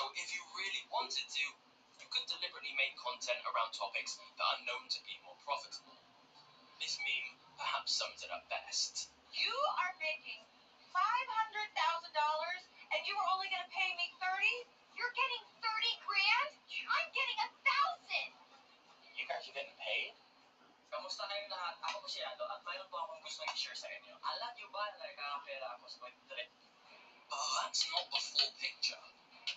So if you really wanted to, you could deliberately make content around topics that are known to be more profitable. This meme perhaps sums it up best. You are making $500,000 and you were only going to pay me 30? You're getting 30 grand? I'm getting 1,000. You guys are getting paid? Kamusta kayong lahat? Ako po si Ando at mayroon po akong gustong i-share sa inyo. Alam niyo ba na nagkakapera ako sa pag-trip? But that's not the full picture.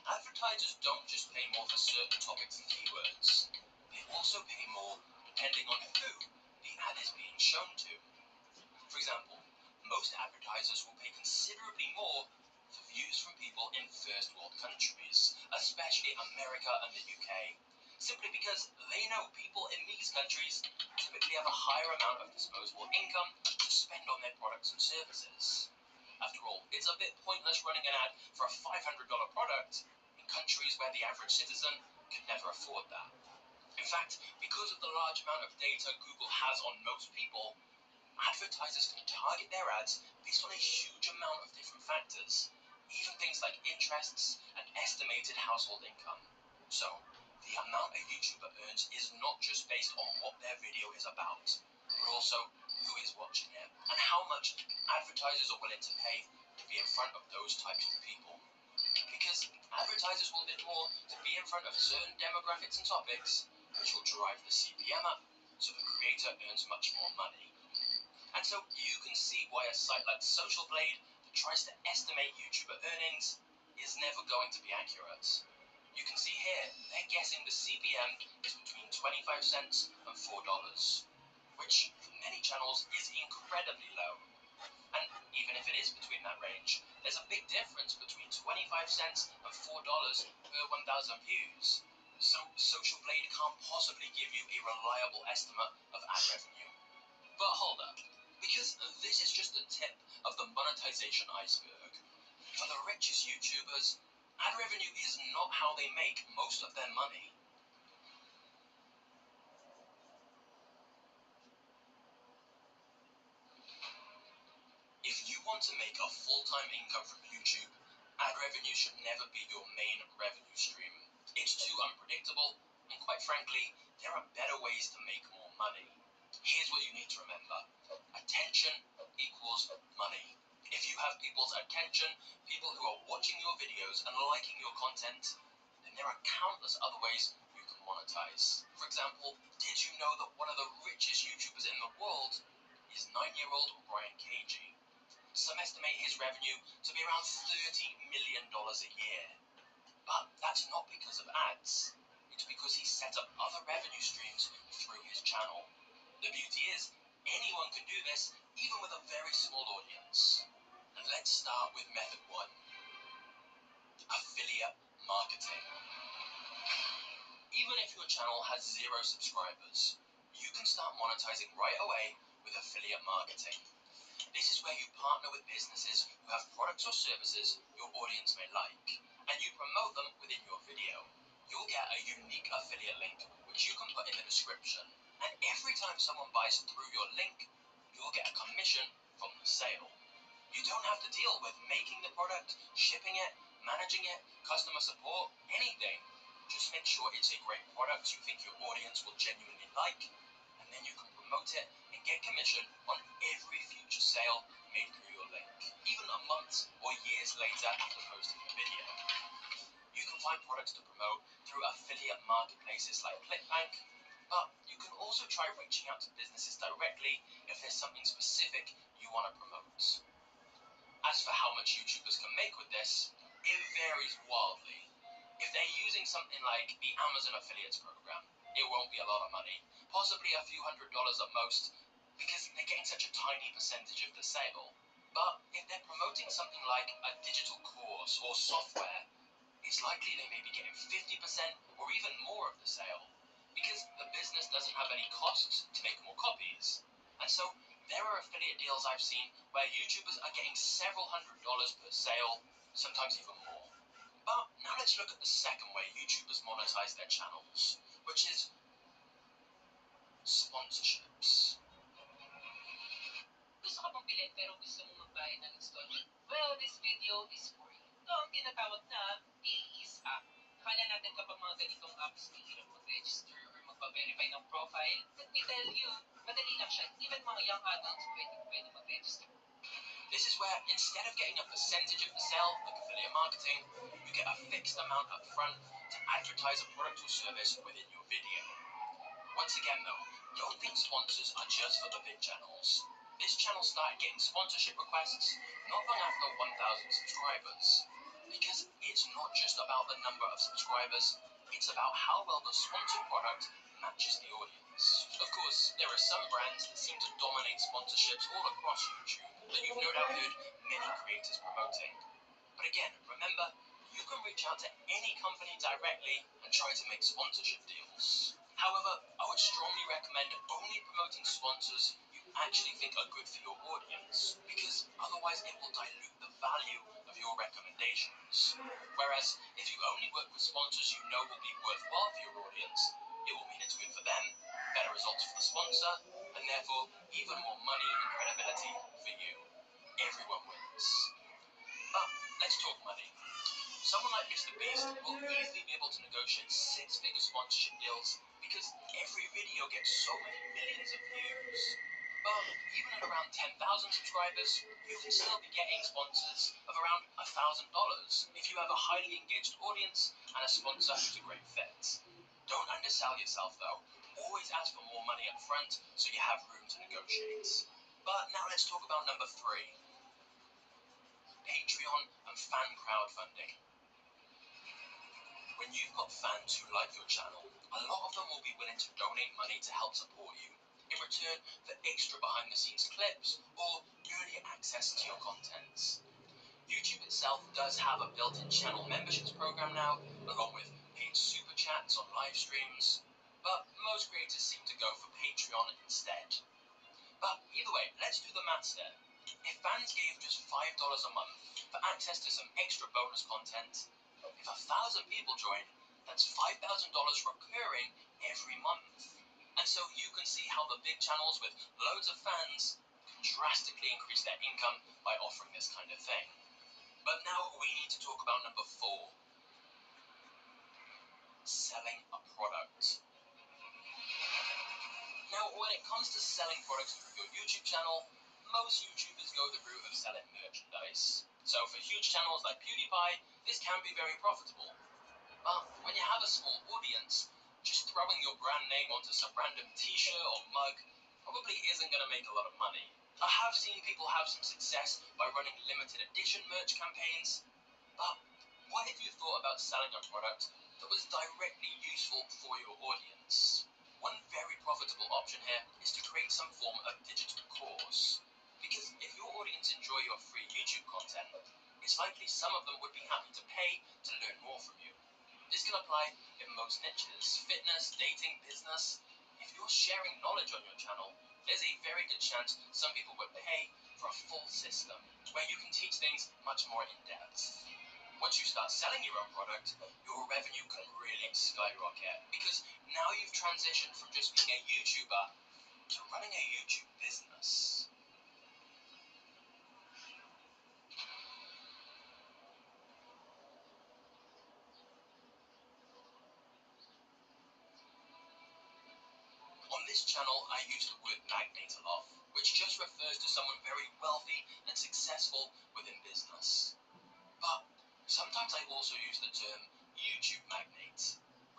Advertisers don't just pay more for certain topics and keywords. They also pay more depending on who the ad is being shown to. For example, most advertisers will pay considerably more for views from people in first world countries, especially America and the UK, simply because they know people in these countries typically have a higher amount of disposable income to spend on their products and services. After all, it's a bit pointless running an ad for a $500 product in countries where the average citizen can never afford that. In fact, because of the large amount of data Google has on most people, advertisers can target their ads based on a huge amount of different factors, even things like interests and estimated household income. So, the amount a YouTuber earns is not just based on what their video is about, but also who is watching it and how much advertisers are willing to pay to be in front of those types of people. Because advertisers will bid more to be in front of certain demographics and topics, which will drive the CPM up, so the creator earns much more money. And so you can see why a site like Social Blade that tries to estimate YouTuber earnings is never going to be accurate. You can see here, they're guessing the CPM is between 25 cents and $4, which for many channels is incredibly low. And even if it is between that range, there's a big difference between 25 cents and $4 per 1,000 views. So Social Blade can't possibly give you a reliable estimate of ad revenue. But hold up, because this is just the tip of the monetization iceberg. For the richest YouTubers, ad revenue is not how they make most of their money. If you want to make a full-time income from YouTube, ad revenue should never be your main revenue stream. It's too unpredictable, and quite frankly, there are better ways to make more money. Here's what you need to remember. Attention equals money. If you have people's attention, people who are watching your videos and liking your content, then there are countless other ways you can monetize. For example, did you know that one of the richest YouTubers in the world is 9-year-old Brian KG? Some estimate his revenue to be around $30 million a year. But that's not because of ads. It's because he set up other revenue streams through his channel. The beauty is, anyone can do this, even with a very small audience. And let's start with method 1. Affiliate marketing. Even if your channel has 0 subscribers, you can start monetizing right away with affiliate marketing. This is where you partner with businesses who have products or services your audience may like, and you promote them within your video. You'll get a unique affiliate link, which you can put in the description, and every time someone buys through your link, you'll get a commission from the sale. You don't have to deal with making the product, shipping it, managing it, customer support, anything. Just make sure it's a great product you think your audience will genuinely like, and then you can promote it and get commission on every future sale made through your link, even a month or years later after posting the video. You can find products to promote through affiliate marketplaces like ClickBank, but you can also try reaching out to businesses directly if there's something specific you want to promote. As for how much YouTubers can make with this, it varies wildly. If they're using something like the Amazon Affiliates program, it won't be a lot of money, possibly a few $100s at most, because they're getting such a tiny percentage of the sale. But if they're promoting something like a digital course or software, it's likely they may be getting 50% or even more of the sale, because the business doesn't have any costs to make more copies. And so there are affiliate deals I've seen where YouTubers are getting several $100s per sale, sometimes even more. But now let's look at the second way YouTubers monetize their channels, which is sponsorships. Gusto ka pambili pero gusto mo magbayad ng installment? Well, this video is for you. Ito ang tinatawag na Dailies app. akala natin kapag mga ganitong apps ang hirap mag-register or magpa-verify ng profile. Let me tell you, madali lang siya. Even mga young adults pwede mag-register. This is where, instead of getting a percentage of the sale, like affiliate marketing, you get a fixed amount up front to advertise a product or service within your video. Once again though, don't think sponsors are just for the big channels. This channel started getting sponsorship requests not long after 1,000 subscribers. Because it's not just about the number of subscribers, it's about how well the sponsored product matches the audience. Of course, there are some brands that seem to dominate sponsorships all across YouTube that you've no doubt heard many creators promoting. But again, remember, you can reach out to any company directly and try to make sponsorship deals. However, I would strongly recommend only promoting sponsors you actually think are good for your audience, because otherwise it will dilute the value of your recommendations. Whereas, if you only work with sponsors you know will be worthwhile for your audience, it will mean it's good for them, better results for the sponsor, and therefore even more money and credibility for you. Everyone wins. But let's talk money. Someone like Mr. Beast will easily be able to negotiate six-figure sponsorship deals because every video gets so many millions of views. But even at around 10,000 subscribers, you can still be getting sponsors of around $1,000 if you have a highly engaged audience and a sponsor who's a great fit. Don't undersell yourself though. Always ask for more money up front so you have room to negotiate. But now let's talk about number 3. Patreon and fan crowdfunding. When you've got fans who like your channel, a lot of them will be willing to donate money to help support you, in return for extra behind-the-scenes clips or early access to your content. YouTube itself does have a built-in channel memberships program now, along with paid super chats on live streams, but most creators seem to go for Patreon instead. But either way, let's do the maths there. If fans gave just $5 a month for access to some extra bonus content, if 1,000 people join, that's $5,000 recurring every month. And so you can see how the big channels with loads of fans can drastically increase their income by offering this kind of thing. But now we need to talk about number 4. Selling a product. Now, when it comes to selling products through your YouTube channel, most YouTubers go the route of selling merchandise. So for huge channels like PewDiePie, this can be very profitable. But when you have a small audience, just throwing your brand name onto some random t-shirt or mug probably isn't going to make a lot of money. I have seen people have some success by running limited edition merch campaigns, but what if you thought about selling a product that was directly useful for your audience? One very profitable option here is to create some form of digital course. Because if your audience enjoy your free YouTube content, it's likely some of them would be happy to pay to learn more from you. This can apply in most niches: fitness, dating, business. If you're sharing knowledge on your channel, there's a very good chance some people would pay for a full system where you can teach things much more in depth. Once you start selling your own product, your revenue can really skyrocket because now you've transitioned from just being a YouTuber to running a YouTube business. On this channel, I use the word magnate a lot, which just refers to someone very wealthy and successful within business. But sometimes I also use the term YouTube magnate,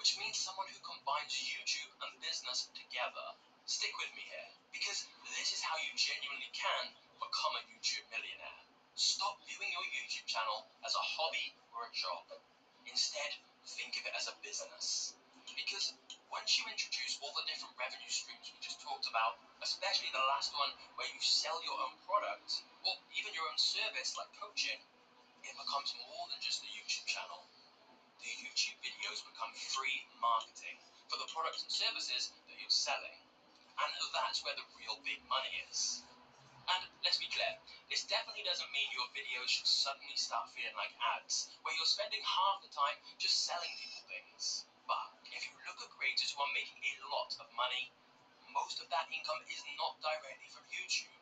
which means someone who combines YouTube and business together. Stick with me here, because this is how you genuinely can become a YouTube millionaire. Stop viewing your YouTube channel as a hobby or a job. Instead, think of it as a business. Because once you introduce all the different revenue streams we just talked about, especially the last one where you sell your own product, or even your own service like coaching, it becomes more than just a YouTube channel. The YouTube videos become free marketing for the products and services that you're selling. And that's where the real big money is. And let's be clear, this definitely doesn't mean your videos should suddenly start feeling like ads, where you're spending half the time just selling people things. But if you look at creators who are making a lot of money, most of that income is not directly from YouTube.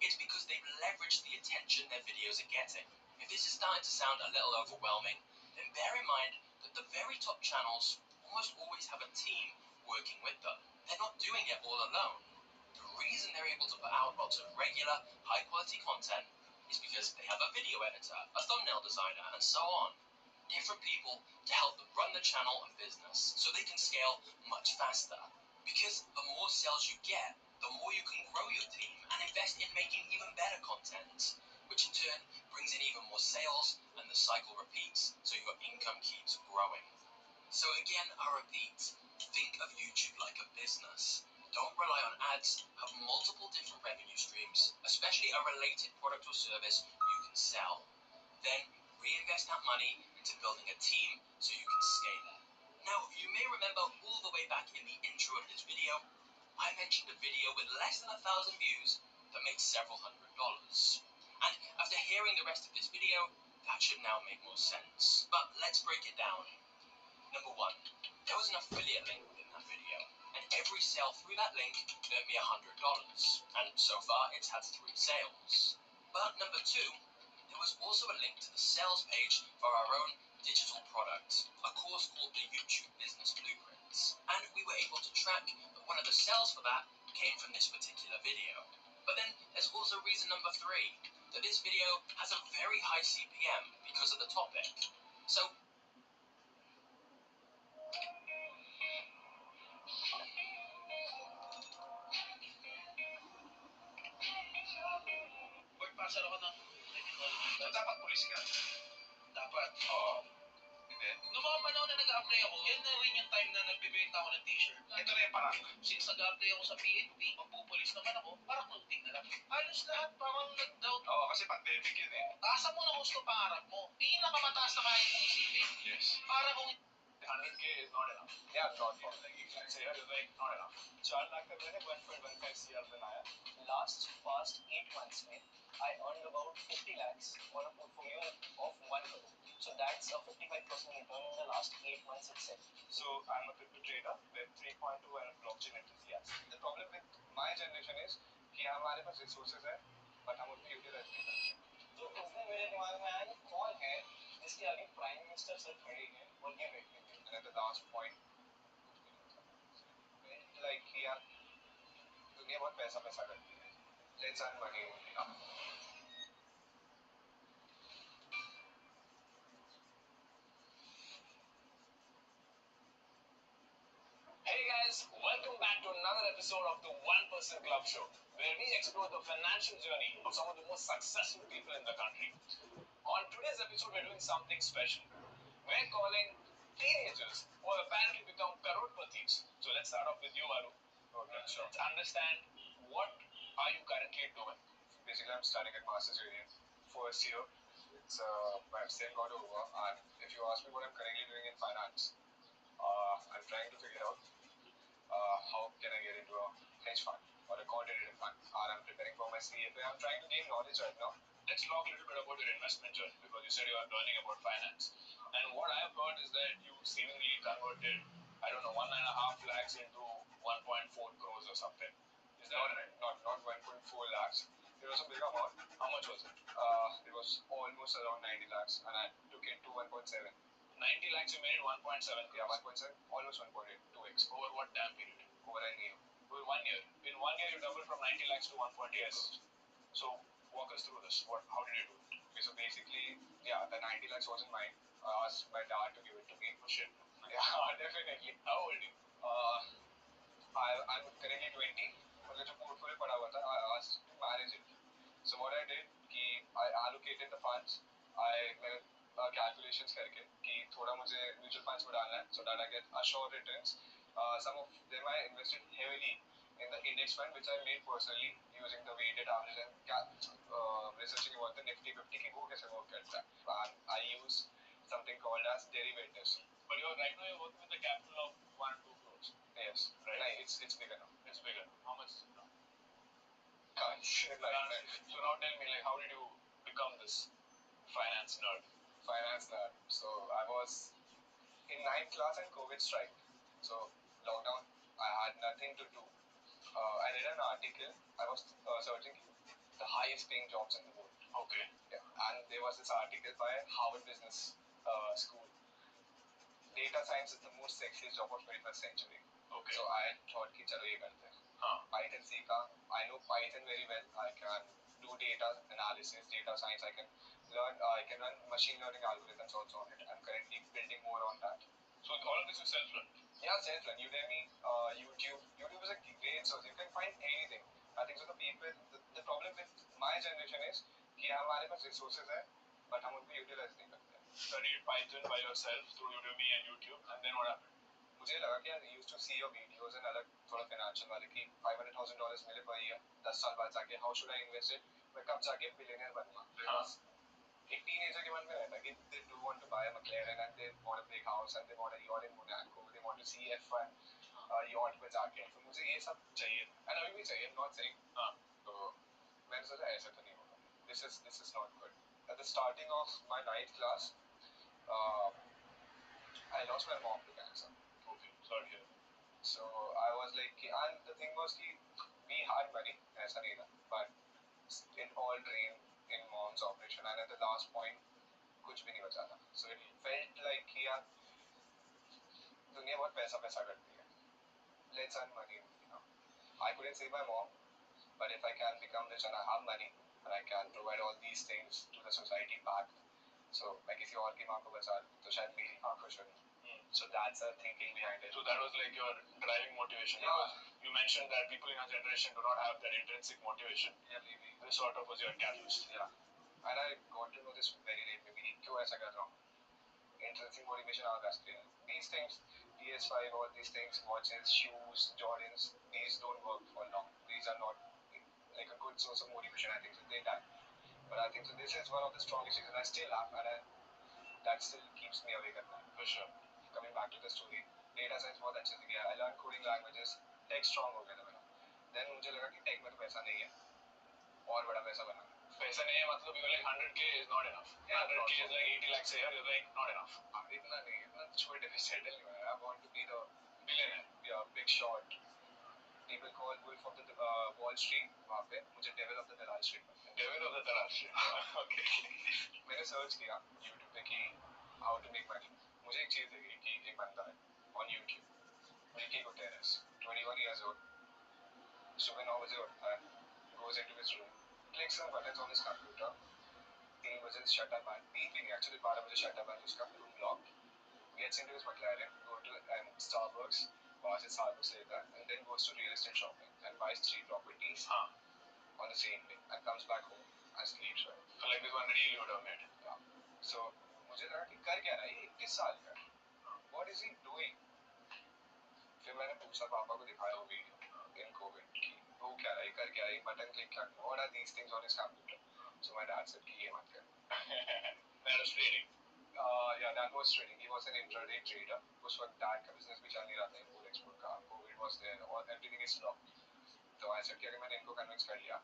It's because they've leveraged the attention their videos are getting. If this is starting to sound a little overwhelming, then bear in mind that But the very top channels almost always have a team working with them. They're not doing it all alone. The reason they're able to put out lots of regular, high-quality content is because they have a video editor, a thumbnail designer, and so on. Different people to help them run the channel and business so they can scale much faster. Because the more sales you get, the more you can grow your team and invest in making even better content, which in turn brings in even more sales and the cycle repeats so your income keeps growing. So again, I repeat, think of YouTube like a business. Don't rely on ads, have multiple different revenue streams, especially a related product or service you can sell. Then reinvest that money into building a team so you can scale it. Now, you may remember all the way back in the intro of this video, I mentioned a video with less than 1,000 views that made several $100s. And after hearing the rest of this video, that should now make more sense. But let's break it down. Number one, there was an affiliate link within that video, and every sale through that link earned me $100, and so far it's had 3 sales. But number two, there was also a link to the sales page for our own digital product, a course called the YouTube Business Blueprints, and we were able to track that one of the sales for that came from this particular video. But then there's also reason number three, that this video has a very high CPM because of the topic. So Pagpasar ako ng technology. So, dapat pulis ka. Dapat. Oo. Hindi. Noong mga panahon na nag-a-apply ako, yan na rin yung time na nagbibenta ako ng t-shirt. Ito na yung parang. Since nag-a-apply ako sa PNP, magpupulis naman ako, para clothing na lang. Halos lahat parang nag-doubt. Oo, kasi pandemic yun eh. Taasan mo na gusto pangarap mo. Pinakamataas na kaya yung isipin. Yes. Para kung 100K is not enough. Yeah, not for. Say, like, not enough. 4 lakh का मैंने 1.15 CR बनाया. Last past 8 months में I earned about 50 lakhs on a portfolio of 1 crore. So that's a 55% return in the last 8 months itself. So I'm a crypto trader, Web 3.2 and a blockchain enthusiast. The problem with my generation is कि हमारे पास resources है, but हम उनको utilize नहीं करते. तो उस दिन मेरे दिमाग में आया कि कौन है जिसके आगे प्राइम मिनिस्टर सर खड़े हैं और ये बैठे हैं. And at the last point, like यार दुनिया बहुत पैसा करती है. Let's earn money. Hey guys, welcome back to another episode of the 1% Club Show, where we explore the financial journey of some of the most successful people in the country. On today's episode, we're doing something special. We're calling teenagers who have apparently become crorepati's. So let's start off with you, Aru. Okay, sure. Let's understand, what are you currently doing? Basically, I'm studying at Masters Union, first year. It's my STEM got over, and if you ask me what I'm currently doing in finance, I'm trying to figure out how can I get into a hedge fund or a quantitative fund. And I'm preparing for my CFA. I'm trying to gain knowledge right now. Let's talk a little bit about your investment journey, because you said you are learning about finance. And what I've heard is that you seemingly converted, I don't know, 1.5 lakhs into 1.4 crores or something. Is that right? Not 1.4 lakhs. It was a big amount. How much was it? It was almost around 90 lakhs, and I took it to 1.7. 90 lakhs, you made it 1.7 Yeah, crores. 1.7, almost 1.8, 2x Over what time period? over a year. Over 1 year. In 1 year, you doubled from 90 lakhs to 1.8 Yes. crores. So walk us through this. How did you do it? Okay, so basically, yeah, the 90 lakhs wasn't mine. I asked my dad to give it to me. Oh shit. Yeah, definitely. How old are you? I'm currently 20. मुझे जो portfolio पड़ा हुआ था, I asked to manage it. So what I did कि I allocated the funds. मैंने calculations करके कि थोड़ा मुझे mutual funds में डालना है, so that I get assured returns. Some of them I invested heavily in the index fund, which I made personally using the weighted average and researching about the Nifty 50 कि वो कैसे work करता है. And I use something called as derivatives. But right now you're working with a capital of 1 or 2 crores. Yes, Right. Like it's bigger now. It's bigger. How much is it now? Can't share like So now tell me, like, how did you become this finance nerd? finance nerd. So I was in 9th class and COVID strike. So lockdown, I had nothing to do. I read an article. I was searching the highest paying jobs in the world. Okay. Yeah. And there was this article by Harvard Business School. data science is the most sexiest job of 21st century. Okay. So I thought कि चलो ये करते हैं. Python सीखा. I know Python very well. I can do data analysis, data science. I can run machine learning algorithms also on it. I'm currently building more on that. So all of this is self-learned. Yeah, self-learn. Udemy, YouTube. YouTube is a great source. You can find anything. I think so. The problem with my generation is कि हमारे पास resources है, but हम उनको utilize नहीं करते. Studied Python by yourself through Udemy and YouTube, and then what happened? मुझे लगा कि यार used to see your videos and अलग थोड़ा financial वाले कि $500,000 मिले per year 10 साल बाद जाके how should I invest it? मैं कब जाके billionaire बनूंगा? एक teenager के मन में रहता है कि they do want to buy a McLaren and they want a big house and they want a yacht in Monaco. They want to see F1 yacht पे जाके. तो मुझे ये सब चाहिए and अभी भी चाहिए. I'm not saying. तो मैंने सोचा ऐसा तो नहीं होगा. This is not good. At the starting of my 9th class, I lost my mom to cancer. Okay, sorry. So I was like, and the thing was कि we had money, ऐसा नहीं था, but it all drained in mom's operation and at the last point कुछ भी नहीं बचा था. So it felt like कि यार दुनिया बहुत पैसा करती है. Let's earn money, you know. I couldn't save my mom, but if I can become rich and I have money and I can provide all these things to the society back, so मैं किसी और की माँ को बचा लूँ तो शायद मेरी माँ खुश होगी. So that's the thinking behind it. So that was like your driving motivation. Yeah. Because you mentioned that people in our generation do not have that intrinsic motivation. Yeah, maybe. This sort of was your catalyst. Yeah. And I got to know this very late. maybe क्यों ऐसा कर रहा हूँ? Intrinsic motivation आ सकती है. These things, PS5, all these things, watches, shoes, Jordans, these don't work for long. These are not like a good source of motivation. I think so they die. But I think so this is one of the strongest things, and I still have, that still keeps me awake at night. For sure. Coming back to the story, data science बहुत अच्छे से किया. I learned coding languages, tech strong हो गया था मेरा. Then मुझे लगा कि tech में तो पैसा नहीं है, और बड़ा पैसा बनाना. पैसा नहीं है मतलब you were like 100K is not enough. Yeah, 100K is like 80 lakhs a year. You're like not enough. इतना नहीं, इतना छोटे में settle नहीं हुआ. I want to be the Billionaire. Yeah, big shot. People call Wolf of the Wall Street. वहाँ पे मुझे Devil of the Dalal Street बनना है. Devil of the Dalal Street. Okay. मैंने search किया YouTube पे कि how to make money. मुझे एक चीज दिखी कि एक बंदा है on YouTube, Ricky Gutierrez, 21 years old, सुबह 9 बजे उठता है, goes into his room, clicks some buttons on his computer, 3 बजे शटर बंद, 3 भी नहीं actually 12 बजे शटर बंद, उसका room locked, gets into his McLaren, go to Starbucks, वहाँ से Starbucks लेता है, and then goes to real estate shopping and buys 3 properties on the same day and comes back home and sleeps well. So like this one reel you would have made. Yeah. So मुझे लगा कि कर क्या रहा है, 21 साल का. What is he doing? फिर मैंने पूछा पापा को, दिखाया वो वीडियो in COVID की वो क्या रहा है, कर क्या रहा है, बटन क्लिक क्या, what are these things on his computer? So my dad said कि ये मत कर. That was trading. Yeah, that was trading. He was an intraday trader. उस वक्त dad का business भी चल नहीं रहा था, import export का. COVID was there, or everything is blocked. तो I said कि अगर मैंने इनको convince कर लिया,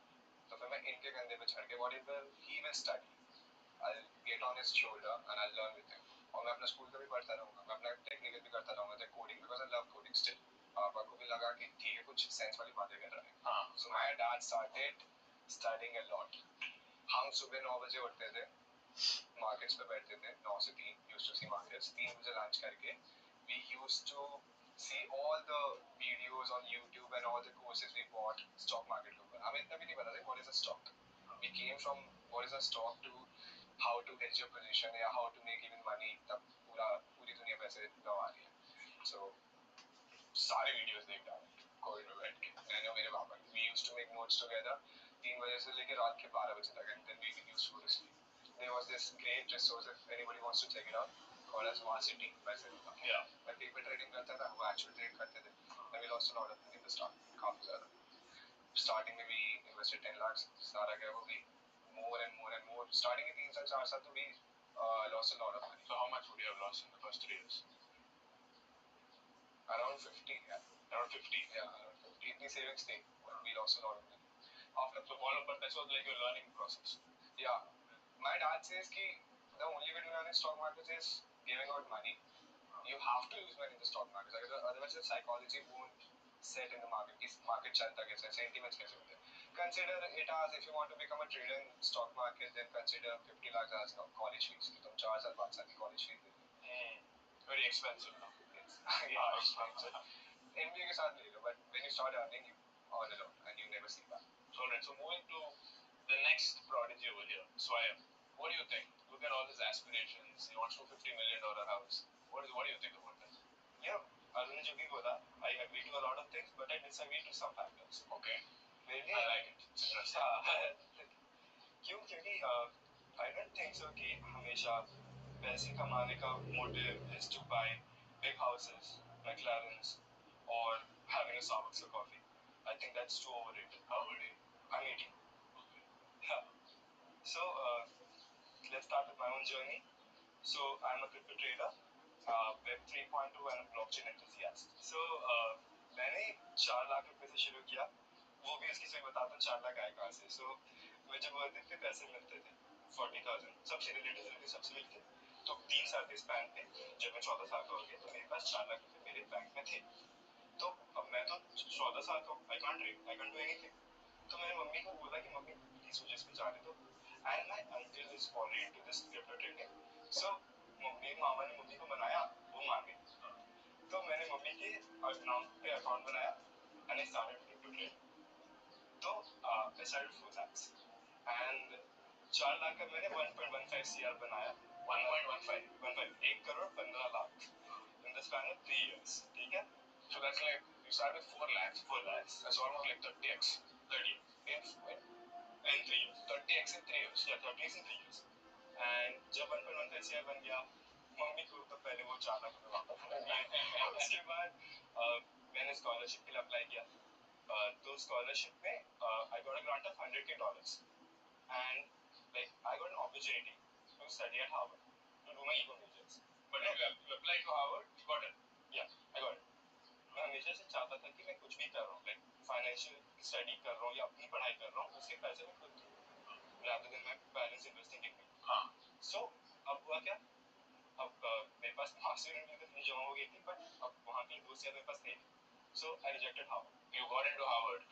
तो फिर मैं इनके कंधे पे चढ़ के whatever he will study, I'll get on his shoulder and I'll learn with him. और मैं अपना स्कूल का भी पढ़ता रहूँगा, मैं अपना टेक्निकल भी करता रहूँगा, like coding, because I love coding still. पापा को भी लगा कि ठीक है, कुछ सेंस वाली बातें कर रहा है. So my dad started studying a lot. हम सुबह 9 बजे उठते थे, मार्केट्स पे बैठते थे, 9 से 3, used to see markets. 3 बजे लंच करके, we used to see all the videos on YouTube and all the courses we bought stock market के ऊपर. हमें इतना भी नहीं पता था what is a stock. We came from what is a stock to how to hedge your position या how to make even money. तब पूरी दुनिया पैसे गवा रही है. So सारे वीडियोस देखता हूँ कोविड में बैठ के, मैंने और मेरे पापा. We used to make notes together 3 बजे से लेकर रात के 12 बजे तक, and then we used to go to sleep. There was this great resource, if anybody wants to check it out, called as Varsity. वैसे होता. Yeah. मैं पेपर ट्रेडिंग करता था, वो एक्चुअल ट्रेड करते थे. And we lost a lot of money in the start, काफी ज़्यादा. Starting में we invested 10 lakhs, सारा गया वो भी more and more and more. Starting के 3 साल 4 साल तो we lost a lot of money. So how much would you have lost in the first 3 years? Around 50, yeah. Around 50. Yeah, around 50. इतनी savings थी, but we lost a lot of money. After So all of that was like your learning process. Yeah. My dad says कि the only way to learn in stock markets is giving out money. You have to use money in the stock market. Otherwise, the psychology won't set in the market. This market चलता कैसे, sentiments कैसे होते हैं. Consider it as if you want to become a trader in stock market, then consider 50 lakhs as college fees. कि तुम 4 साल 5 साल की college fees they. Very expensive now. It's yeah, expensive. MBA के साथ ले लो, but when you start earning, you earn a lot and you never see that. So, alright, so moving to the next prodigy over here, Swayam. What do you think? Look at all his aspirations. He wants to $50 million house. What do you think about that? Yeah, Arun ने जो भी बोला, I agree to a lot of things, but I disagree to some factors. Okay. मेरे I लिए like it. It's interesting. क्यों? क्योंकि I don't think so कि हमेशा पैसे कमाने का motive is to buy big houses, McLarens, or having a Starbucks or coffee. I think that's too overrated. How old are you? I'm 18. Yeah. So let's start with my own journey. So I'm a crypto trader, Web 3.2 and a blockchain enthusiast. So मैंने 4 लाख रुपए से शुरू किया, वो भी इसकी सही बताता हूँ 4 लाख आए कहाँ से. So मुझे बहुत दिन पे पैसे मिलते थे 40,000, सबसे रिलेटिव सबसे मिलते. तो 3 साल के स्पैन पे जब मैं 14 साल का हो गया तो मेरे पास 4 लाख रुपए मेरे बैंक में थे. तो अब मैं तो 14 साल का हूँ, I can't trade, I can't do anything. तो मैंने मम्मी को बोला कि मम्मी प्लीज मुझे इसमें जाने दो. And my uncle is already into this crypto trading. So मामा ने मम्मी को बनाया, वो मान गई. तो मैंने मम्मी के अकाउंट पे अकाउंट बनाया and I started crypto trading. तो I started 4 lakhs and 4 lakh का मैंने 1.15 CR बनाया. 1.15 1 crore 15 lakh in the span of 3 years. ठीक है? So that's like you started with 4 lakhs. 4 lakhs. That's almost like 30x. 30 in 3 years. 30x in 3 years. Yeah, 30x in 3 years. And जब 1.15 CR बन गया, mummy को तो पहले वो 4 लाख रुपए वापस कर दिए. उसके बाद मैंने स्कॉलरशिप के लिए अप्लाई किया. तो स्कॉलरशिप में I got a grant of $100K and like I got an opportunity to study at Harvard to do my econ majors. But you applied to Harvard, you got it. Yeah, I got it. मैं हमेशा से चाहता था कि मैं कुछ भी कर रहा हूँ, like फाइनेंशियल स्टडी कर रहा हूँ या अपनी पढ़ाई कर रहा हूँ, उसके पैसे मैं खुद दूँ rather than my parents investing in me. So अब हुआ क्या? अब मेरे पास मास्टर डिग्री तो जमा हो गई थी, but अब वहाँ के 2 साल मेरे पास थे. So I rejected Harvard. You got into Harvard.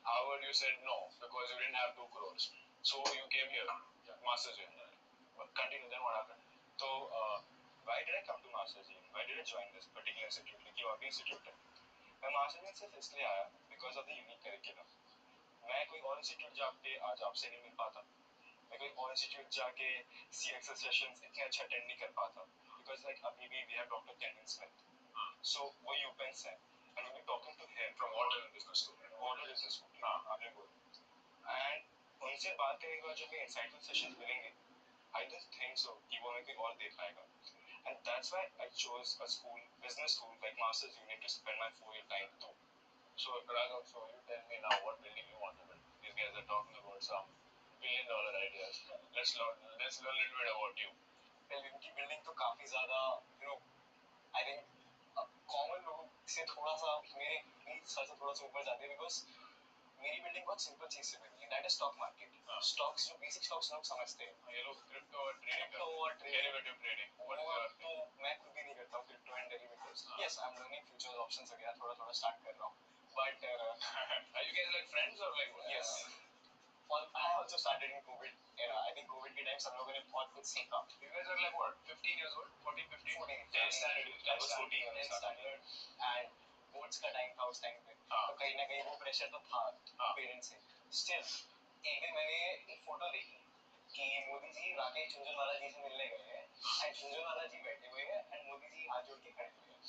Harvard, you said no because you didn't have 2 crores. So you came here, masters in. But continue. Then what happened? So why did I come to masters in? Why did I join this particular institute? क्योंकि और भी institute है. मैं masters में सिर्फ इसलिए आया because of the unique curriculum. मैं कोई और इंस्टीट्यूट जाके आज आपसे नहीं मिल पाता. मैं कोई और इंस्टीट्यूट जाके CXS सेशंस इतने अच्छे अटेंड नहीं कर पाता because like अभी भी we have Dr. Kenan Smith. So वो UPenn है and we'll be talking to him From Water Business School. Water Business School. आपने बोला. And उनसे बात करने के बाद जो भी insightful sessions मिलेंगे, I don't think so कि वो हमें कोई और दे पाएगा. And that's why I chose a school, business school like Masters Unit to spend my 4-year time too. So Raghav, so you tell me now what building you want to build. These guys are talking about some $1 billion ideas. Let's learn a little bit about you. Well, इनकी building तो काफी ज्यादा I think common लोगों से थोड़ा सा मेरे sir से थोड़ा सा ऊपर जाती है because मेरी बिल्डिंग बहुत सिंपल चीज से बनी है. That is stock market. Stocks जो बेसिक स्टॉक्स लोग समझते हैं, ये लोग क्रिप्टो और ट्रेडिंग डेरिवेटिव ट्रेडिंग तो मैं खुद भी नहीं करता हूँ crypto and derivatives. Yes, I am learning futures options वगैरह थोड़ा थोड़ा स्टार्ट कर रहा हूँ. But are you guys like friends or like what? Yes, I also started in COVID era. I think COVID के टाइम सब लोगों ने बहुत कुछ सीखा. You guys are like what? 15 years old? 14, 15? 14, 10 standard. I was 14 when I started. And boards का time था उस टाइम पे, तो कहीं ना कहीं वो प्रेशर तो था पेरेंट्स से. स्टिल एक दिन मैंने एक फोटो देखी कि मोदी जी राकेश झुंझुनवाला जी से मिलने गए हैं एंड झुंझुनवाला जी बैठे हुए हैं एंड मोदी जी हाथ जोड़ के खड़े हुए हैं.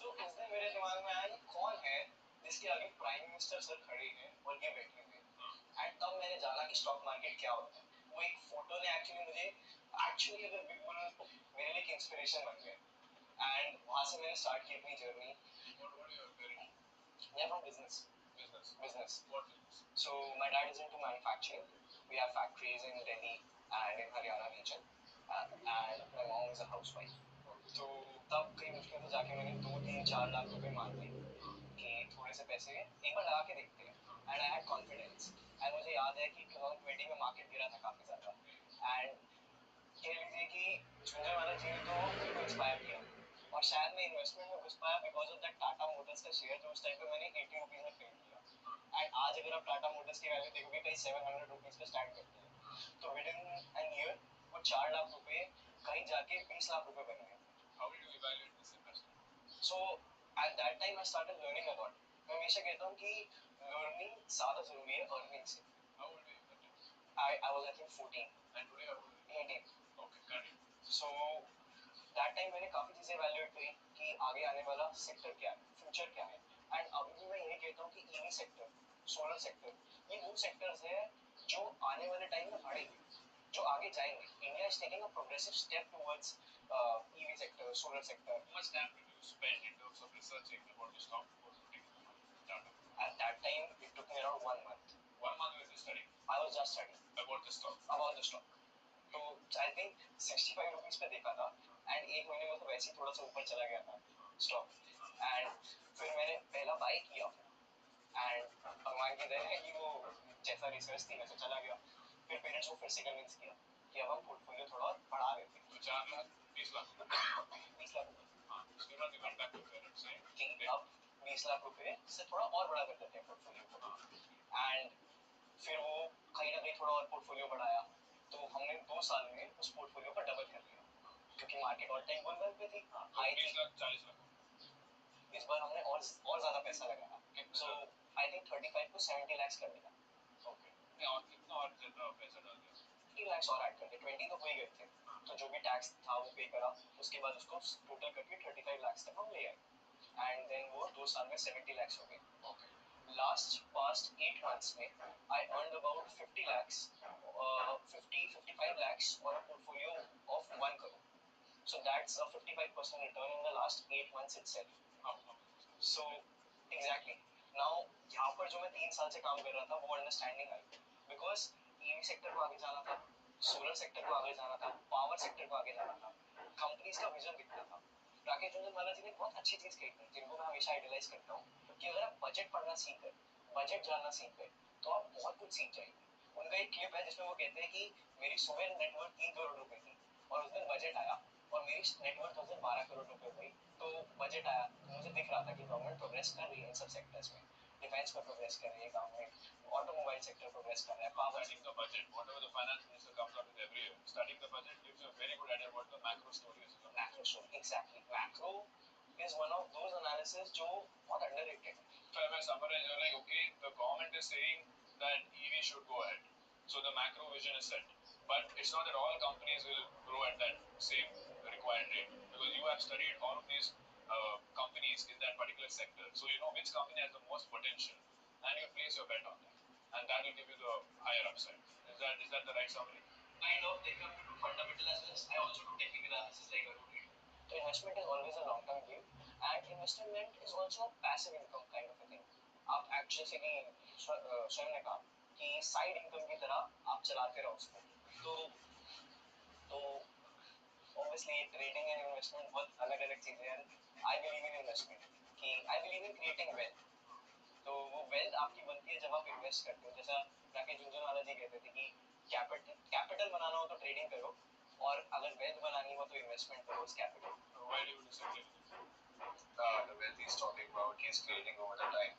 तो उस दिन मेरे दिमाग में आया कौन है जिसके आगे प्राइम मिनिस्टर सर खड़े हैं और ये बैठे हुए हैं. एंड तब मैंने जाना कि स्टॉक मार्केट क्या होता है. वो एक फोटो ने एक्चुअली अगर बिल्कुल मेरे लिए एक इंस्पिरेशन बन गए. एंड वहाँ से मैंने स्टार्ट की अपनी journey. What are you very? Yeah, from business. Business. What business? So my dad is into manufacturing. We have factories in Delhi and in Haryana region. And my mom is a housewife. तो तब कई मुश्किल से जाके मैंने 2-3-4 लाख रुपए मांग लिए कि थोड़े से पैसे एक बार लगा के देखते हैं. And I had confidence. And मुझे याद है कि 2020 में मार्केट गिरा था काफी ज्यादा. And कह लीजिए कि झुंझुनवाला जी ने तो मेरे को इंस्पायर किया और शायद मैं इन्वेस्टमेंट में घुस पाया because of that Tata Motors का शेयर जो उस टाइम पे मैंने 80 रुपीज में खरीद लिया. एंड आज अगर आप टाटा मोटर्स की वैल्यू देखोगे कहीं 700 रुपीज पे स्टार्ट करती है. तो विद इन एन ईयर वो 4 लाख रुपए कहीं जाके 20 लाख रुपए बन गए. How did you evaluate So at that time I started learning a lot. मैं हमेशा कहता हूँ कि learning ज़्यादा ज़रूरी है earning से. How old were you that time? I was I think 14. And today how old are you? 18. Okay, continue. So that time मैंने काफ़ी चीज़ें evaluate करी कि आगे आने वाला सेक्टर क्या है, फ्यूचर क्या है. एंड अभी भी मैं यही कहता हूँ कि ईवी सेक्टर, सोलर सेक्टर, ये वो सेक्टर्स है जो आने वाले टाइम में बढ़ेंगे, जो आगे जाएंगे. India is taking a progressive step towards EV sector, solar sector. How much time did you spend in terms of researching about the stock before putting it on startup? At that time it took me around 1 month. 1 month you were just studying I was just studying about the stock. about the stock. तो I think 65 rupees पे देखा था and एक महीने में तो वैसे ही थोड़ा सा ऊपर चला गया था स्टॉक. एंड फिर मैंने पहला बाई किया एंड भगवान की दया है कि वो जैसा रिसर्च थी वैसा चला गया. फिर पेरेंट्स को फिर से कन्विंस किया कि अब हम पोर्टफोलियो थोड़ा और बढ़ा देते हैं. तो 4 लाख 20 लाख 20 लाख रुपए. हाँ, उसके बाद you went back to parents saying कि अब 20 लाख रुपए से थोड़ा और बड़ा कर देते हैं पोर्टफोलियो को. एंड फिर वो कहीं ना कहीं थोड़ा और पोर्टफोलियो बढ़ाया. तो हमने 2 साल में उस पोर्टफोलियो को डबल कर लिया क्योंकि market all time bull run पे थी. हाई 20 लाख 40 लाख. इस बार हमने और ज्यादा पैसा लगाया. सो आई थिंक 35 to 70 lakhs कर दिया. ओके. नहीं और कितना और ज्यादा पैसा डाल दिया? 50 lakhs और ऐड कर दिए. 20 तो हो ही गए थे. तो जो भी टैक्स था वो पे करा. उसके बाद उसको टोटल करके 35 lakhs तक हम ले आए. एंड देन वो 2 साल में 70 lakhs हो गए. ओके. Past 8 months में I earned about 50 lakhs, 55 lakhs on a portfolio of 1 crore. So that's a 55% return in the last 8 months itself. So exactly. Now यहाँ पर जो मैं 3 साल से काम कर रहा था वो understanding I because EV sector को आगे जाना था, सोलर सेक्टर को आगे जाना था, पावर सेक्टर को आगे जाना था. कंपनीज का विजन दिखता था. राकेश झुंझुनवाला जी ने बहुत अच्छी चीज कही थी जिनको मैं हमेशा आइडियलाइज करता हूँ कि अगर आप बजट पढ़ना सीख गए, बजट जानना सीख गए तो आप बहुत कुछ सीख जाएंगे. उनका एक क्लिप है जिसमें वो कहते हैं कि मेरी सुबह नेटवर्थ 3 करोड़ रुपए थी और उस दिन बजट आया और मेरी नेटवर्थ उस दिन 12 करोड़ रुपए हुई. तो बजट आया तो मुझे दिख रहा था कि गवर्नमेंट प्रोग्रेस कर रही है इन सब सेक्टर्स में. डिफेंस में प्रोग्रेस कर रही है गवर्नमेंट, ऑटोमोबाइल सेक्टर प्रोग्रेस कर रहा है, power. Studying the budget, whatever the finance minister comes up with every year, studying the budget gives you a very good idea what the macro story is. Macro story, exactly. Macro is one of those analysis जो बहुत underrated. So if I summarize, you're like, okay, the government is saying that EV should go ahead. So the macro vision is set. But it's not that all companies will grow at that same required rate. Because you have studied all of these companies in that particular sector. So you know which company has the most potential. And you place your bet on that. And that will give you the higher upside. Is that the right summary? Kind of. They come to fundamental as well as I also do technical analysis like I do. So investment is always a long term game and investment is also a passive income kind of a thing. आप actually स्वयं ने कहा कि side income की तरह आप चलाते रहो उसको. तो obviously trading and investment बहुत अलग अलग चीजें हैं. I believe in investment कि I believe in creating wealth. तो वो वेल्थ आपकी बनती है जब आप इन्वेस्ट करते हो. जैसा राकेश झुंझुनवाला जी कहते थे कि कैपिटल बनाना हो तो ट्रेडिंग करो और अगर वेल्थ बनानी हो तो इन्वेस्टमेंट करो उस capital. Why do you disagree with it? The wealth he's talking about, he's creating over the time.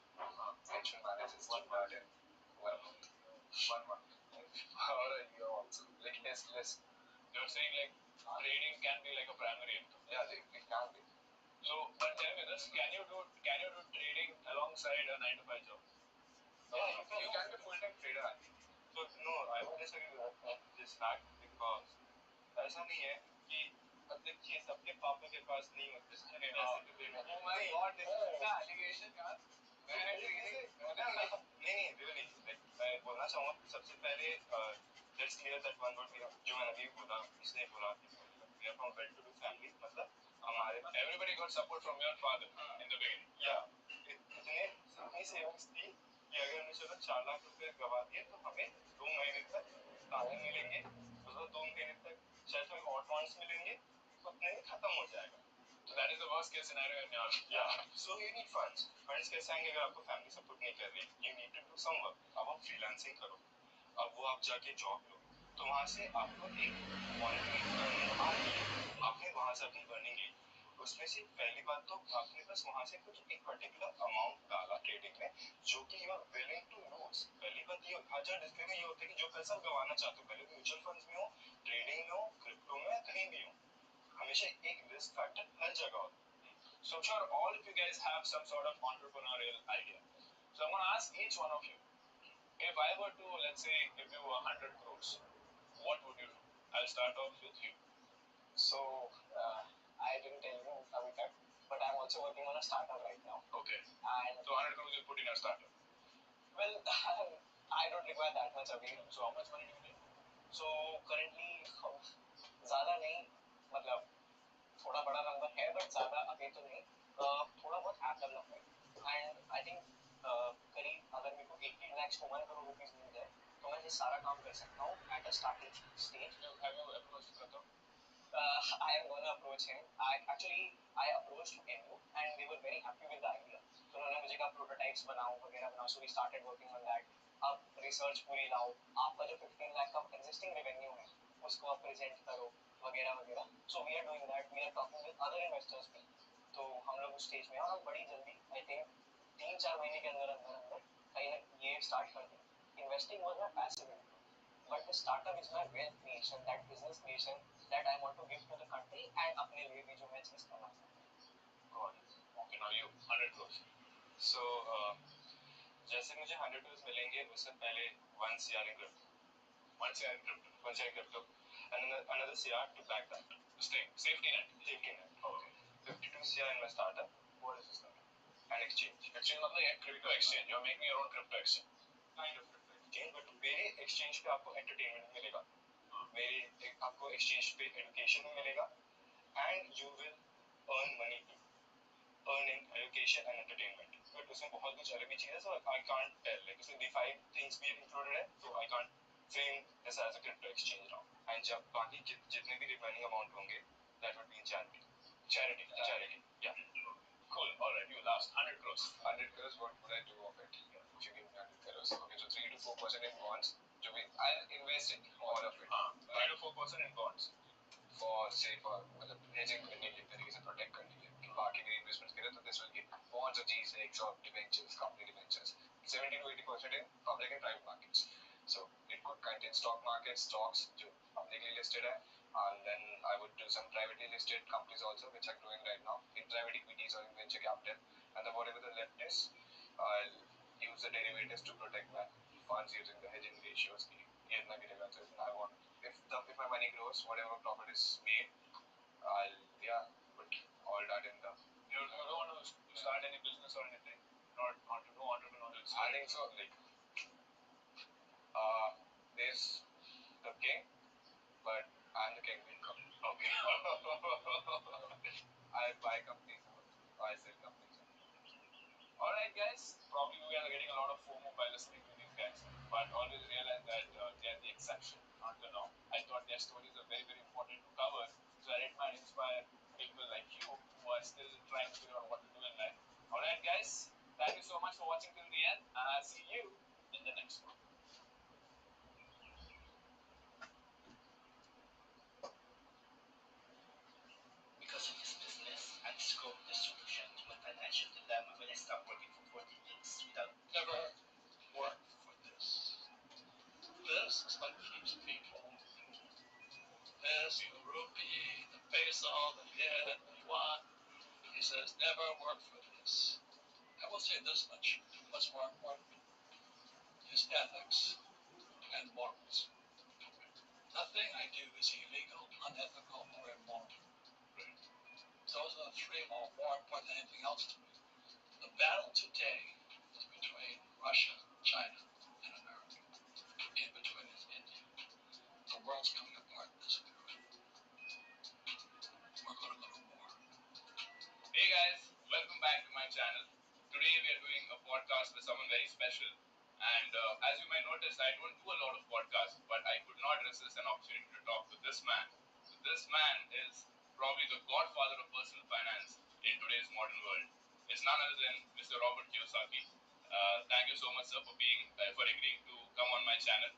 Pension manages one part in 1 month. 1 month. Or a year also. Like less. You're saying like trading can be like a primary income. Yeah, it can be. So, but tell me this: can you do trading alongside a 9 to 5 job? Yeah, you can be full-time trader. I think. So no, I would disagree with this fact because ऐसा नहीं है कि देखिए सबके पापा के पास नहीं होते हैं. Oh my God, this is the allegation, यार. नहीं really like मैं बोलना चाहूँगा सबसे पहले let's clear that one word जो मैंने अभी बोला इसने बोला we are from well-to-do family मतलब हमारे Everybody got support from your father in the beginning. yeah इतनी सेविंग्स थी कि अगर हमने चलो 4 लाख रुपए गवा दिए तो हमें 2 महीने तक ताने मिलेंगे. तो 2 महीने तक शायद हमें और फंड्स मिलेंगे उतने में खत्म हो जाएगा. So that is the worst case scenario in your. Yeah. So you need funds. Funds कैसे आएंगे अगर आपको फैमिली सपोर्ट नहीं कर रही? You need to do some work. अब आप फ्रीलांसिंग करो. अब वो आप जाके जॉब लो. तो वहाँ से आपको एक मॉनेटरी अर्निंग आ रही है. आपने वहाँ से अपनी अर्निंग ली. उसमें से पहली बात तो आपने बस वहाँ से कुछ एक पर्टिकुलर अमाउंट डाला ट्रेडिंग में जो कि you are willing to lose. पहली बात ये हर डिस्क्लेमर ये होता है कि जो पैसा आप गंवाना चाहते हो पहले म्यूचुअल फंड्स में हो, ट्रेडिंग में हो, क्रिप्टो में, कहीं भी हो, हमेशा एक रिस्क फैक्टर हर जगह होता है. So I'm sure all of you guys have some sort of entrepreneurial idea. So I'm going to ask each one of you, if I were to, let's say, give you 100 crores, what would you do? I'll start off with you. So, I didn't tell you, Avikat, but I'm also working on a startup right now. Okay. And So 100 crores you put in your startup. well, I don't require that much, Abhi. So how much money do you need? So currently, ज़्यादा नहीं, मतलब थोड़ा बड़ा number है, but ज़्यादा अभी तो नहीं. थोड़ा बहुत app development and I think करीब अगर मेरे को 18 lakhs को 1 crore रुपीस मिल जाए तो मैं ये सारा काम कर सकता हूँ at a starting stage. Have you approached Pratham? I am going to approach him. I approached Enu and they were very happy with the idea. So उन्होंने मुझे कहा प्रोटोटाइप्स बनाओ वगैरह बनाओ. So we started working on that. अब research पूरी लाओ, आपका जो 15 लाख का एग्जिस्टिंग रेवेन्यू है उसको आप प्रेजेंट करो वगैरह वगैरह. So we are doing that. We are talking with other investors भी. तो हम लोग उस स्टेज में और हम बड़ी जल्दी आई थिंक 3-4 महीने के अंदर अंदर अंदर कहीं ना ये स्टार्ट कर दें. Investing was my passive income. But the startup is my wealth creation, that business creation that I want to give to the country and अपने लिए भी जो मैं चीज करना चाहता हूँ. Got it. Okay, now you 100 crores. So, जैसे मुझे 100 crores मिलेंगे उससे पहले 1 CR in crypto, 1 CR in crypto. 1 CR in crypto, and another CR to back that. Safety net. Safety net. Okay. 52 CR in my startup. What is this startup? An exchange. Exchange मतलब एक crypto exchange. You're making your own crypto exchange. Kind of crypto exchange, but मेरे exchange पे आपको entertainment मिलेगा. मेरे आपको exchange पे education भी मिलेगा, and you will earn money too. Earning, education and entertainment. But उसमें बहुत कुछ अलग भी चीज़ है, so I can't tell. Like उसमें the 5 things भी included है, so I can't frame this as a crypto exchange now. And जब बाकी जितने भी remaining amount होंगे, that would be in charity. Charity. Yeah. Cool. All right. You last 100 crores. 100 crores. What would I do of it? If you give me 100 crores, okay, so 3 to 4% in bonds. I'll invest it, all of it. 3 to 4% in bonds. For say for मतलब hedging करने के तरीके से protect करने के लिए. बाकी मेरी investments करें तो this will give bonds or G6 or debentures, company debentures. 70 to 80% in public and private markets. So it could contain stock markets, stocks जो publicly listed है, and then I would do some privately listed companies also which are growing right now in private equities or in venture capital. And then whatever the left is, I'll use the derivatives to protect my funds using the hedging ratios. ये इतना गिरेगा तो I want. If my money grows, whatever profit is made, I'll put all that in the. You don't want to start any business or anything? Not no entrepreneurial spirit? I think so. Like, there's the king, but I'm the king maker. Okay. I buy companies, I sell companies. All right, guys. Probably we are getting a lot of FOMO by listening to these guys, but always realize that they are the exception, not the norm. I thought their stories are very, very important to cover, so that it might inspire people like you who are still trying to figure out what to do in life. All right, guys. Thank you so much for watching till the end, and I'll see you in the next one. Because of this business, I discovered the solution to my financial dilemma when I stopped working for 40 weeks without Never worked for this. This is what keeps people. This, the rupee, the peso, the yen, the yuan. He says, never work for this. I will say this much. What's more important is ethics and morals. Nothing I do is illegal, unethical, or immoral. Those are the three more important than anything else to me. The battle today is between Russia, China, and America. In between is India. The world's coming apart this way. We're going to go to war. Hey guys, welcome back to my channel. Today we are doing a podcast with someone very special. And as you might notice, I don't do a lot of podcasts, but I could not resist an opportunity to talk to this man. This man is probably the godfather of personal finance in today's modern world. It's none other than Mr. Robert Kiyosaki. Thank you so much, sir, for agreeing to come on my channel.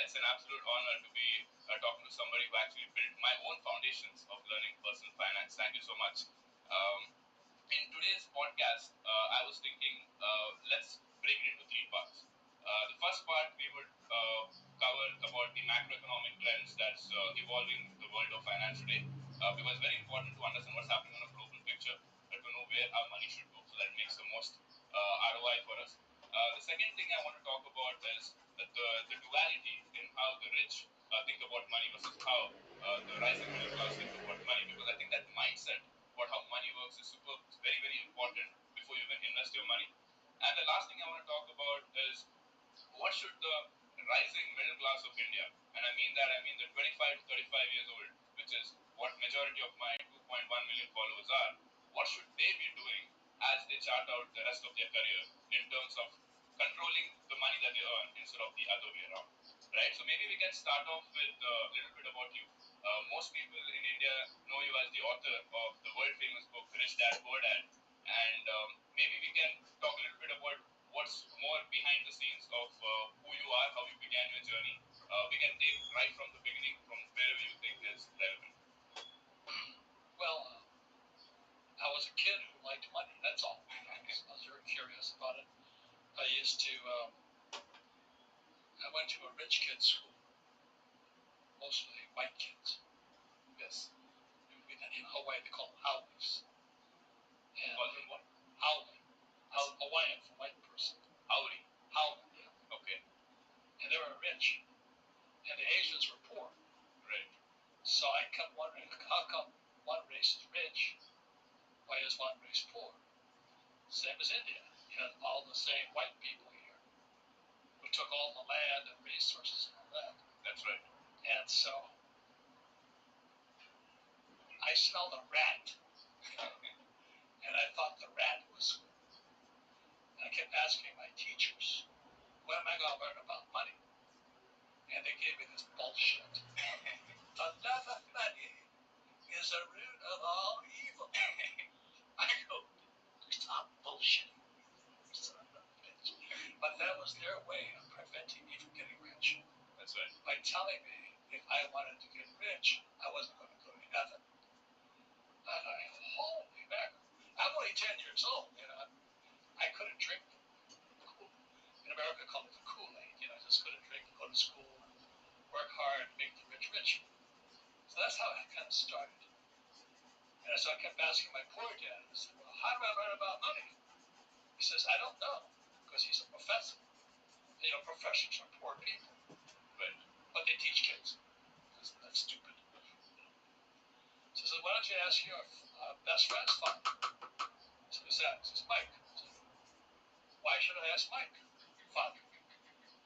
It's an absolute honor to be talking to somebody who actually built my own foundations of learning personal finance. Thank you so much. In today's podcast, I was thinking let's break it into 3 parts. The first part we would cover about the macroeconomic trends that's evolving the world of finance today, because it's very important to understand what's happening on a global picture, to know where our money should go so that it makes the most ROI for us. The second thing I want to talk about is the duality in how the rich think about money versus how the rising middle class think about money, because I think that mindset about how money works is very, very important before you even invest your money. And the last thing I want to talk about is what should the rising middle class of India, and I mean the 25 to 35 years old, which is what majority of my 2.1 million followers are, what should they be doing as they chart out the rest of their career in terms of controlling the money that they earn instead of the other way around, right? So maybe we can start off with a little bit about you. Most people in India know you as the author of the world famous book Rich Dad Poor Dad, and maybe we can talk a little bit about what's more behind the scenes of who you are, how you began your journey. We can take right from the beginning, from wherever you think is relevant. Well, I was a kid who liked money. That's all. I was very curious about it. I used to. I went to a rich kid's school, mostly white kids. Yes. In Hawaii, they call them howlies. And Call them what? howlie. Hawaiian for white person. Howdy. Howlie, yeah. Okay. And they were rich. And the Asians were poor. Right. So I kept wondering, how come one race is rich? Why is one race poor? Same as India. You have all the same white people here who took all the land and resources and all that. That's right. And so I smelled a rat. And I thought the rat was school. And I kept asking my teachers, when am I going to learn about money? And they gave me this bullshit. The love of money is the root of all evil. I go, stop bullshitting. Son of a bitch. But that was their way of preventing me from getting rich. That's right. By telling me if I wanted to get rich, I wasn't going to go to heaven. And I, holy mackerel. I'm only 10 years old, you know. I couldn't drink in America called it the Kool-Aid, you know, I just couldn't drink, go to school, work hard, make the rich rich. So that's how it kind of started. And so I kept asking my poor dad, I said, well, how do I learn about money? He says, I don't know, because he's a professor. You know, professors are poor people, but they teach kids. That's stupid. So he said, why don't you ask your best friend's father? So who's that? He says, Mike. I said, why should I ask Mike? Your father.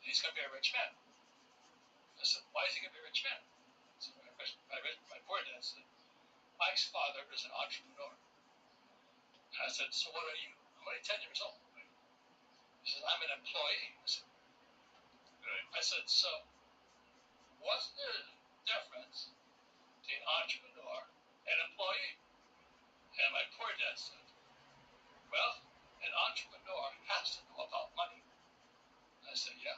He's going to be a rich man. I said, why is he going to be a rich man? So my poor dad said, Mike's father is an entrepreneur. And I said, so what are you? I'm only 10 years old. He said, I'm an employee. I said, so what's the difference between entrepreneur and employee? And my poor dad said, well, an entrepreneur has to know about money. I said, yeah.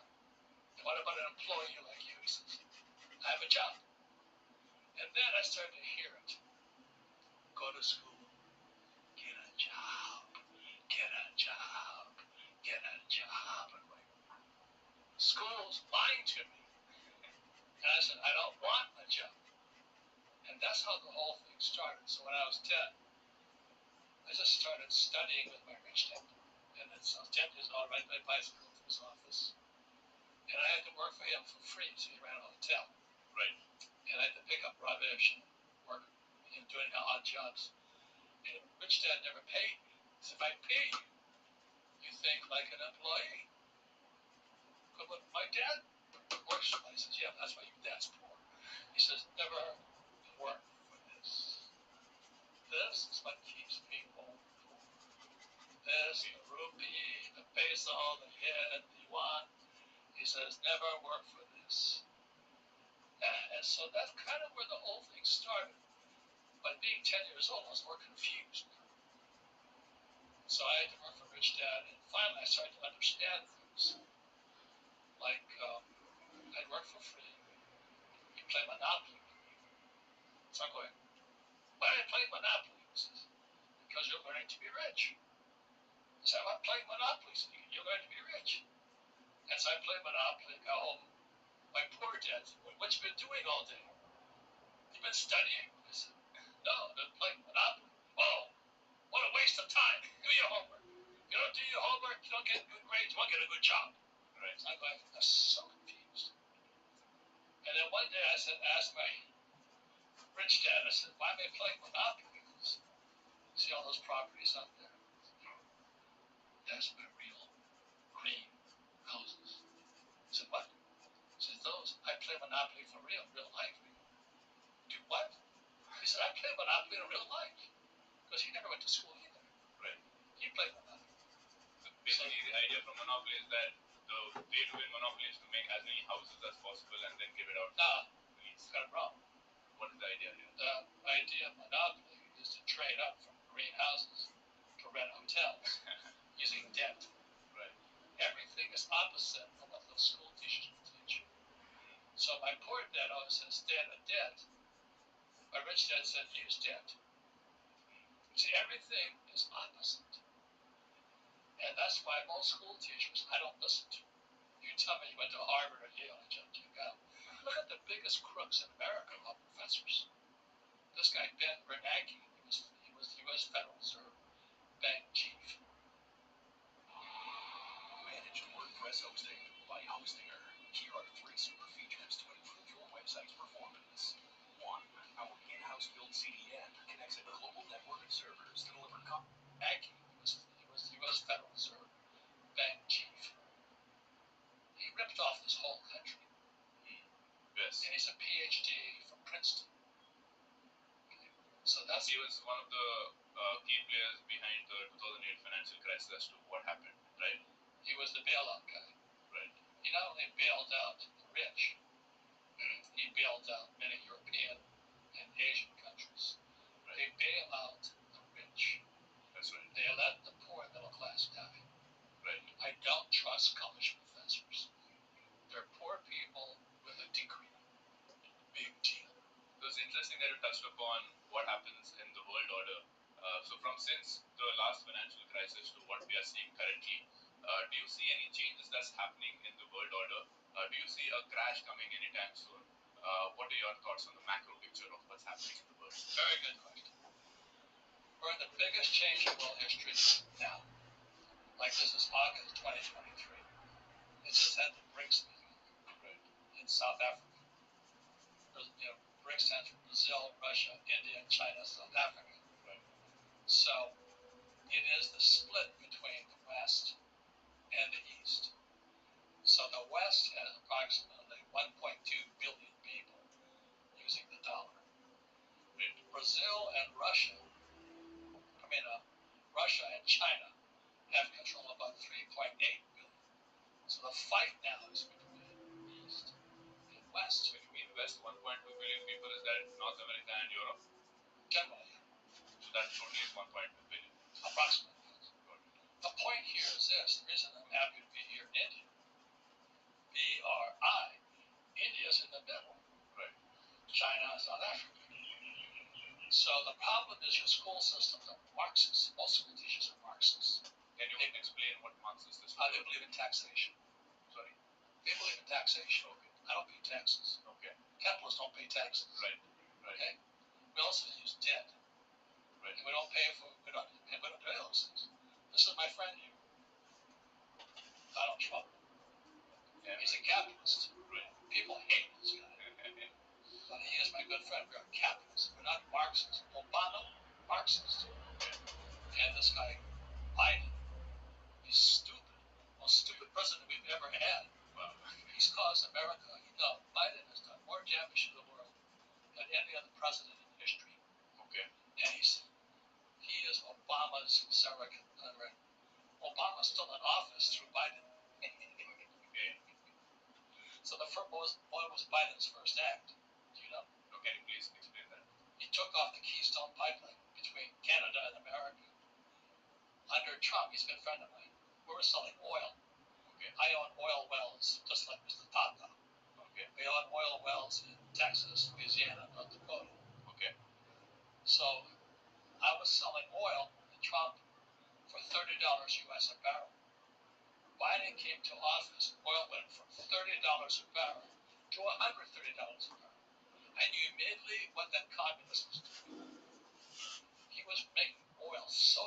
And what about an employee like you? He says, I have a job. And then I started to hear it. Go to school, get a job, get a job, get a job. I'm like, school's lying to me. And I said, I don't want a job. And that's how the whole thing started. So when I was 10, I just started studying with my rich dad. And then so I was 10 years old, I ride my bicycle to his office. And I had to work for him for free, so he ran a hotel. Right. And I had to pick up rubbish and work, you know, doing odd jobs. And rich dad never paid me. He said, if I pay you, you think like an employee. But my dad works for me. He says, yeah, that's why your dad's poor. He says, never work for this. This is what keeps people poor. This, the rupee, the peso, the yen, the yuan. He says, never work for this. And so that's kind of where the whole thing started. But being 10 years old, I was more confused. So I had to work for Rich Dad, and finally I started to understand things. Like, I'd work for free. You play Monopoly with me. So I'm going, why do I play Monopoly? He says, because you're learning to be rich. I said, I'm playing Monopoly, so you're learning to be rich. And so I played Monopoly, got home. My poor dad said, what you been doing all day? You've been studying? I said, no, I've been playing Monopoly. Oh, What a waste of time. Do your homework. If you don't do your homework, you don't get good grades, you won't get a good job. Right. I'm going, I'm so confused. And then one day I asked my rich dad, I said, why am I playing Monopoly? See all those properties out there? That's my real green houses. I said, what? He said, those. I play Monopoly for real life. Do what? He said, I play Monopoly in real life. Because he never went to school either. Right. He played Monopoly. So basically, the idea from Monopoly is that the way to win Monopoly is to make as many houses as possible and then give it out. Nah, he's got it wrong. What is the idea here? The idea of Monopoly is to trade up from green houses to rent hotels using debt. Right. Everything is opposite of what those school teachers will teach you. So my poor dad always said, stay out of debt. My rich dad said, use debt. See, everything is opposite. And that's why most school teachers I don't listen to. You tell me you went to Harvard or Yale and jumped you go. Look at the biggest crooks in America are professors. This guy Ben Bernanke, he was U.S. Federal Reserve Bank chief. Managed WordPress hosting by Hostinger. Here are 3 super features to improve your website's performance. 1. Our in-house built CDN connects a global network of servers to deliver Bernanke, he was U.S. Federal Reserve Bank chief. He ripped off this whole country. Yes. And he's a PhD from Princeton. Okay. So that's He was one of the key players behind the 2008 financial crisis as to what happened, right? he was the bailout guy. Right. He not only bailed out the rich, he bailed out many European and Asian countries. Right. They bail out the rich. That's right. They let the poor and middle class die. Right. I don't trust college professors. They're poor people with a degree. Big deal. It was interesting that you touched upon what happens in the world order. So from since the last financial crisis to what we are seeing currently, do you see any changes that's happening in the world order? Do you see a crash coming anytime soon? What are your thoughts on the macro picture of what's happening in the world? Very good question. We're in the biggest change in world history now. Like this is August 2023. It just had the BRICS meeting in South Africa. BRICS stands for Brazil, Russia, India, China, South Africa. So it is the split between the West and the East. So the West has approximately 1.2 billion people using the dollar. Brazil and Russia, Russia and China have control of about 3.8 billion. So the fight now is between East and West. When you mean West, 1.2 billion people, is that North America and Europe? Generally, So that totally is 1.2 billion. approximately. The point here is this, the reason I'm happy to be here in India, BRI, India's in the middle. Right. China, South Africa. So the problem is your school systems are Marxist. Most school teachers are Marxists. Can you explain what Marxist is? They believe in taxation. Sorry. They believe in taxation. Okay. I don't pay taxes. Okay. Capitalists don't pay taxes. Right. Right. Okay? We also use debt. Right. And we don't pay for we don't do any of those things. This is my friend here, Donald Trump. Yeah. He's a capitalist. Right. People hate this guy. But he is my good friend. We're capitalists. We're not Marxists. Obama, Marxist. And this guy, Biden, he's stupid. Most stupid president we've ever had. Wow. He's caused America, Biden has done more damage to the world than any other president in history. Okay. And he is Obama's surrogate. Obama's still in office through Biden. Okay. So what was Biden's first act? Do you know? So can you please explain that? He took off the Keystone Pipeline between Canada and America. Under Trump, he's been a friend of mine. We were selling oil. Okay. I own oil wells, just like Mr. Tata. Okay. We own oil wells in Texas, Louisiana, North Dakota. Okay. So I was selling oil to Trump for $30 US a barrel. Biden came to office, oil went from $30 a barrel to $130 a barrel. I knew immediately what that communist was doing. He was making oil so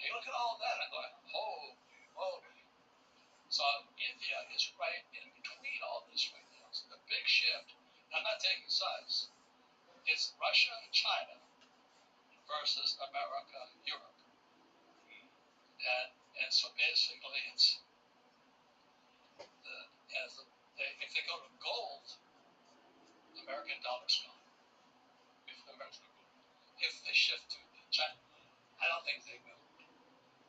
And you look at all that, I'm going, holy moly. So India is right in between all this right now. So the big shift, I'm not taking sides. It's Russia, China versus America, Europe. And so basically it's if they go to gold, American dollar's gone. If they shift to China, I don't think they will.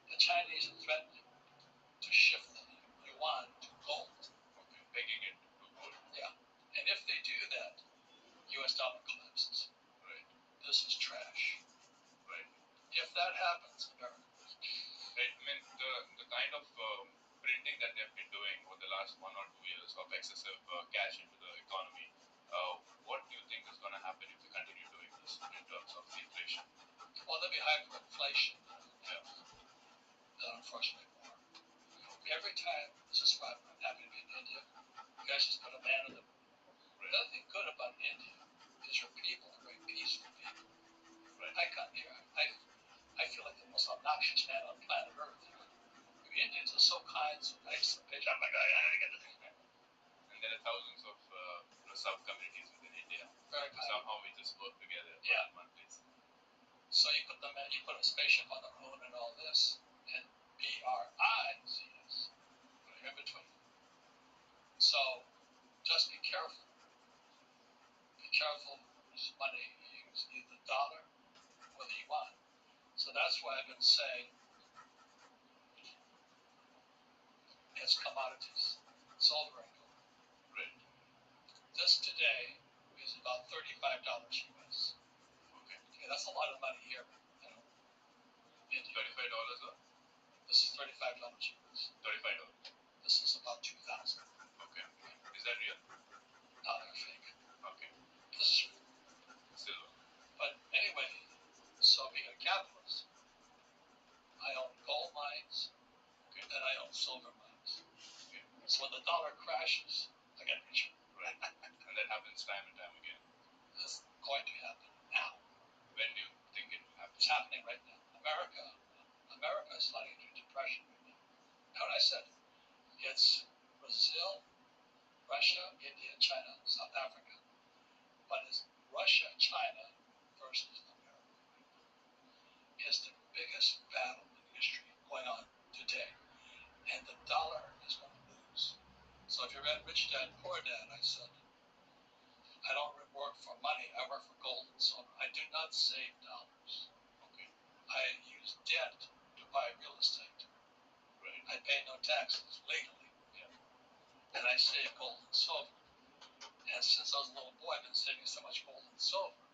The Chinese are threatening to shift the yuan to gold. Okay, pegging it to gold. Yeah. And if they do that, US dollar collapses. Right. This is trash. Right. If that happens, America loses. Right. I mean, the kind of printing that they've been doing over the last 1 or 2 years of excessive cash into the economy, what do you think is going to happen if they continue doing this in terms of inflation? Well, there'll be hyperinflation. Unfortunately, more. Every time, this is why I'm happy to be in India. You guys just put a man in the moon. The other thing good about India is your people are very peaceful people. Right. I come here, I feel like the most obnoxious man on planet Earth. You Indians are so kind, so nice, so patient. I'm like, I gotta get the thing. And there are thousands of sub-communities within India. Very kind. Somehow we just work together Yeah. in one place. So you put them in, you put a spaceship on the moon and all this, and BRICS, you're in between. So just be careful. Be careful whose money you use, either the dollar or the yuan. So that's why I've been saying it's commodities, silver and gold. Right. This today is about $35 US. Okay, that's a lot of money here. In $35 or? This is $35 US. $35. This is about 2,000. Okay. Is that real? Not I think. Okay. This is Silver. But anyway, so being a capitalist, I own gold mines, and I own silver mines. Okay. So when the dollar crashes, I get richer. Right. And that happens time and time again. It's going to happen now. When do you think it will happen? It's happening right now. America is sliding into depression right now. Now what I said, it's Brazil, Russia, India, China, South Africa. But it's Russia, China versus America. It's the biggest battle in history going on today. And the dollar is going to lose. So if you read Rich Dad, Poor Dad, I said, I don't work for money, I work for gold and silver. I do not save dollars. Okay. I use debt to buy real estate. Right. I pay no taxes legally. Yeah. And I save gold and silver. And since I was a little boy, I've been saving so much gold and silver.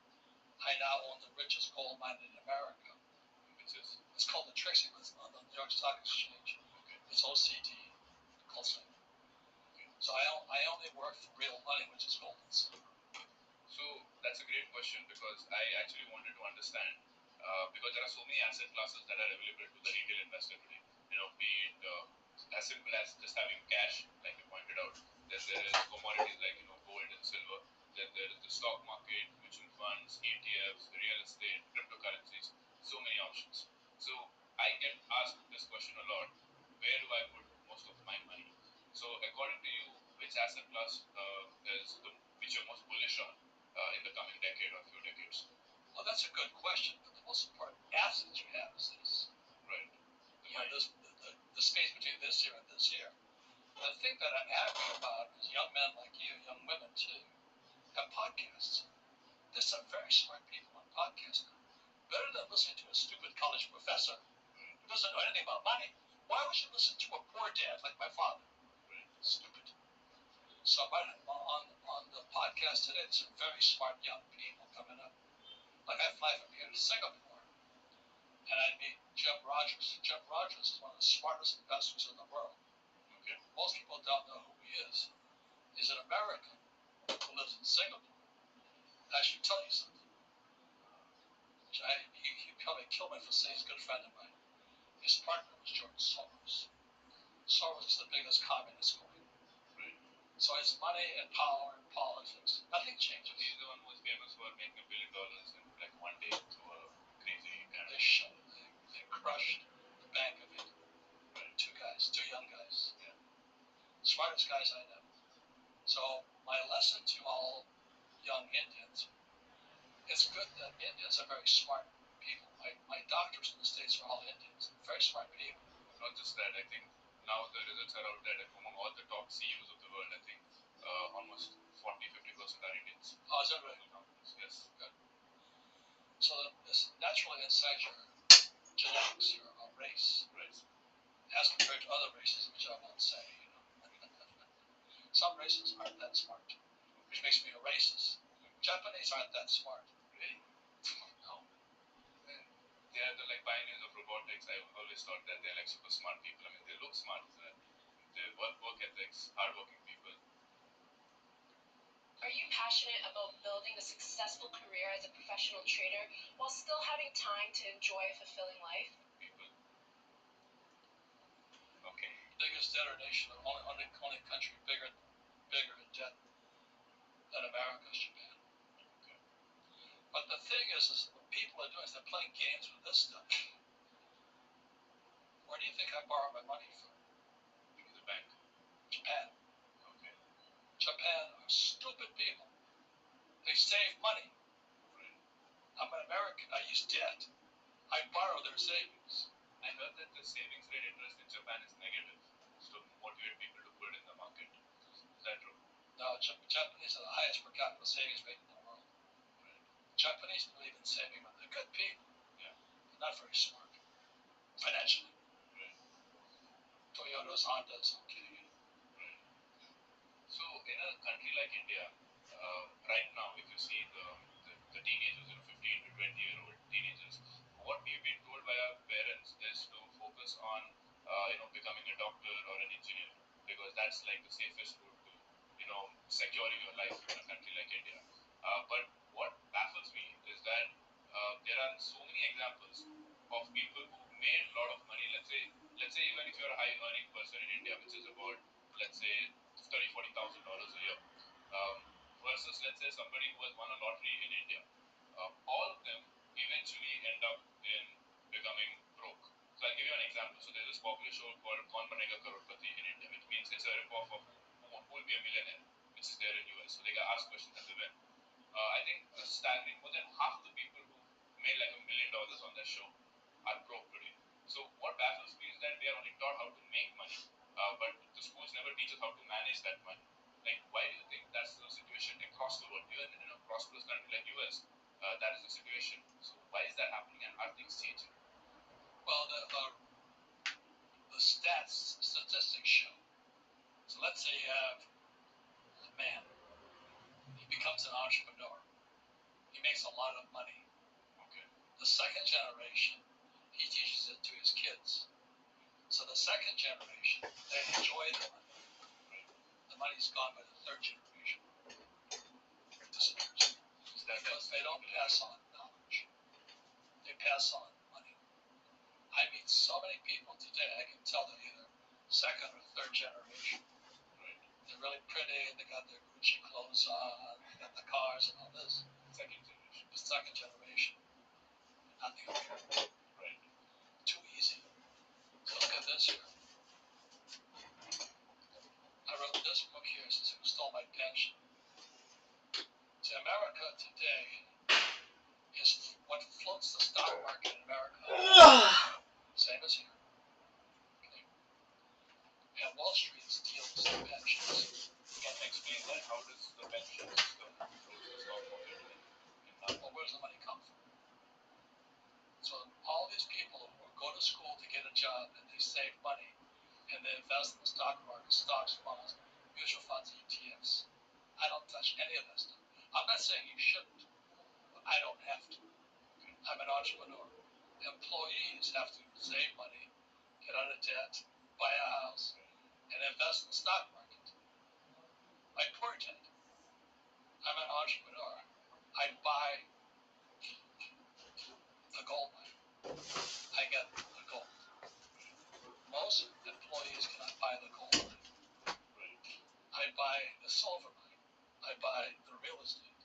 I now own the richest gold mine in America. Which is? It's called the Trixie. It's on the New York Stock Exchange. Okay. It's OCD, called sign. So I only work for real money, which is gold and silver. So that's a great question because I actually wanted to understand because there are so many asset classes that are available to the retail investor today. Be it as simple as just having cash, like you pointed out. Then there is commodities like gold and silver. Then there is the stock market, mutual funds, ETFs, real estate, cryptocurrencies. So many options. So I get asked this question a lot: where do I put most of my money? So according to you, which asset class which you're most bullish on in the coming decade or few decades? Well, that's a good question, but the most important asset you have is this. Right. The space between this here and this here. The thing that I'm happy about is young men like you, young women too, have podcasts. There's some very smart people on podcasts now. Better than listening to a stupid college professor who doesn't know anything about money. Why would you listen to a poor dad like my father? Stupid. So on the podcast today, there's some very smart young people coming up. Like I fly from here to Singapore, and I meet Jim Rogers. Jim Rogers is one of the smartest investors in the world. Okay. Most people don't know who he is. He's an American who lives in Singapore. I should tell you something. He'd probably kill me for saying he's a good friend of mine. His partner was George Soros. Soros is the biggest communist going. So it's money and power and politics. Nothing changes. He's the one who was famous for making $1 billion in like one day through a crazy kind of. They crushed smartest guys I know. So my lesson to all young Indians, it's good that Indians are very smart people. My doctors in the States are all Indians, very smart people. Not just that, I think now the results are out that among all the top CEOs of the world, I think almost 40-50% are Indians. Oh, is that right? Yes. Good. So it's naturally inside your genetics, your race, Right. as compared to other races, which I won't say. Some races aren't that smart, which makes me a racist. Japanese aren't that smart. Really? No. They are the like pioneers of robotics. I always thought that they're like super smart people. I mean, they look smart. They work ethics, hardworking people. Are you passionate about building a successful career as a professional trader while still having time to enjoy a fulfilling life? People. Okay. Biggest debtor nation, only country bigger in debt than America is Japan. Okay. But the thing is what people are doing is they're playing games with this stuff. Where do you think I borrow my money from? From the bank. Japan. Okay. Japan are stupid people. They save money. Right. I'm an American. I use debt. I borrow their savings. I heard that the savings rate interest in Japan is negative, to motivate people to put it in the market. Is that true? No, Japanese are the highest per capita savings rate in the world. Right. Japanese believe in saving money. They're good people. Yeah. They're not very smart financially. Right. Toyotas, Hondas, okay. Right. So in a country like India, right now, if you see the teenagers, 15 to 20-year-old teenagers, what we've been told by our parents is to focus on, becoming a doctor or an engineer, because that's like the safest route to, securing your life in a country like India. But what baffles me is that there are so many examples of people who made a lot of money. Let's say even if you're a high earning person in India, which is about, let's say, $30,000-$40,000 a year, um, versus let's say somebody who has won a lottery in India. All of them eventually end up in becoming broke. So I'll give you an example. So there's this popular show called Kaun Banega Crorepati in India, which means it's a ripoff of who will be a millionaire, which is there in US. So they get asked questions and they win. I think a staggering more than half the people who made like $1 million on that show are broke today. So what baffles me is that we are only taught how to make money, but the schools never teach us how to manage that money. Like, why do you think that's the situation across the world? Even in a prosperous country like US, that is the situation. So why is that happening, and are things changing? Well, the statistics show. So let's say you have a man. He becomes an entrepreneur. He makes a lot of money. Okay. The second generation, he teaches it to his kids. So the second generation, they enjoy the money. The money's gone by the third generation. It disappears. Because they don't pass on knowledge. They pass on money. I meet so many people today, I can tell they're either second or third generation. Right. They're really pretty, they got their Gucci clothes on, they got the cars and all this. Second generation. The second generation. Nothing here. Right. Too easy. So look at this here. I wrote this book here. It says Who Stole My Pension? See, America today is what floats the stock market in America. Same as here. Okay. And Wall Street steals the pensions. Can you explain that? How does the pension system float the stock market in Well, where does the money come from? So all these people who go to school to get a job and they save money and they invest in the stock market, stocks, bonds, mutual funds, ETFs. I don't touch any of that stuff. I'm not saying you shouldn't, but I don't have to. I'm an entrepreneur. Employees have to save money, get out of debt, buy a house, and invest in the stock market. Like poor Ted. I'm an entrepreneur. I buy the gold mine. I get the gold. Most employees cannot buy the gold mine. I buy the silver mine. I buy the real estate.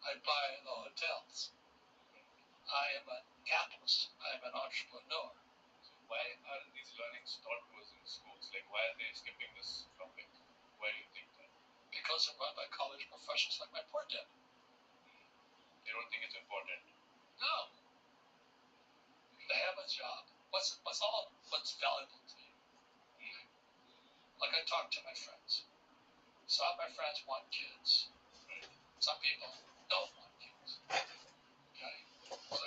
I buy the hotels. I am a capitalist. I am an entrepreneur. So why are these learnings taught to us in schools? Like, why are they skipping this topic? Why questions like my poor dad. You don't think it's important? No. They have a job. What's valuable to you? Like I talk to my friends. Some of my friends want kids. Some people don't want kids. Okay? So